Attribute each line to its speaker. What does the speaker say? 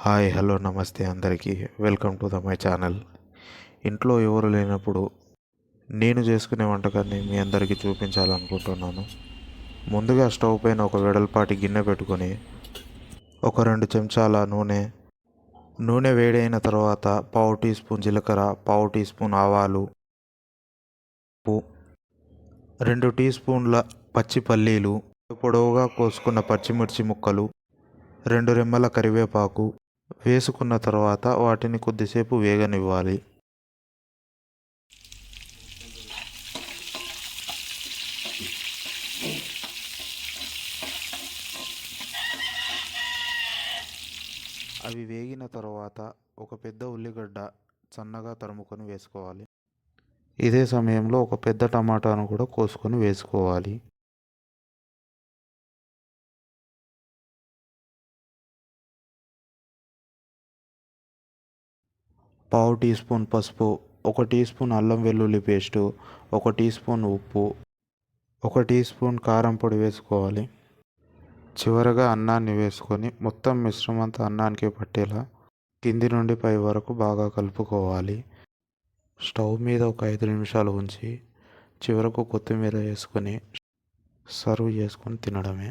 Speaker 1: Hi hello నమస్తే అందరికీ welcome to my channel. ఇంట్లో ఎవరు లేనప్పుడు నేను చేసుకునే వంటకాన్ని మీ అందరికీ చూపించాలనుకుంటున్నాను. ముందుగా స్టవ్ పైన ఒక వెడల్పాటి గిన్నె పెట్టుకొని ఒక 2 చెంచాల నూనె వేడైన తర్వాత పావు టీ స్పూన్ జీలకర్ర, పావు టీ స్పూన్ ఆవాలు, 2 టీ స్పూన్ల పచ్చి పల్లీలు, పొడవుగా కోసుకున్న పచ్చిమిర్చి ముక్కలు, 2 రెమ్మల కరివేపాకు వేసుకున్న తర్వాత వాటిని కొద్దిసేపు వేగనివ్వాలి. అవి వేగిన తర్వాత ఒక పెద్ద ఉల్లిగడ్డ సన్నగా తరుముకొని వేసుకోవాలి. ఇదే సమయంలో ఒక పెద్ద టమాటాను కూడా కోసుకొని వేసుకోవాలి. పావు టీ స్పూన్ పసుపు, 1 టీ స్పూన్ అల్లం వెల్లుల్లి పేస్టు, 1 టీ స్పూన్ ఉప్పు, 1 టీ స్పూన్ కారం పొడి వేసుకోవాలి. చివరగా అన్నాన్ని వేసుకొని మొత్తం మిశ్రమంతా అన్నానికి పట్టేలా కింది నుండి పై వరకు బాగా కలుపుకోవాలి. స్టవ్ మీద ఒక 5 నిమిషాలు ఉంచి చివరకు కొత్తిమీర వేసుకొని సర్వ్ చేసుకొని తినడమే.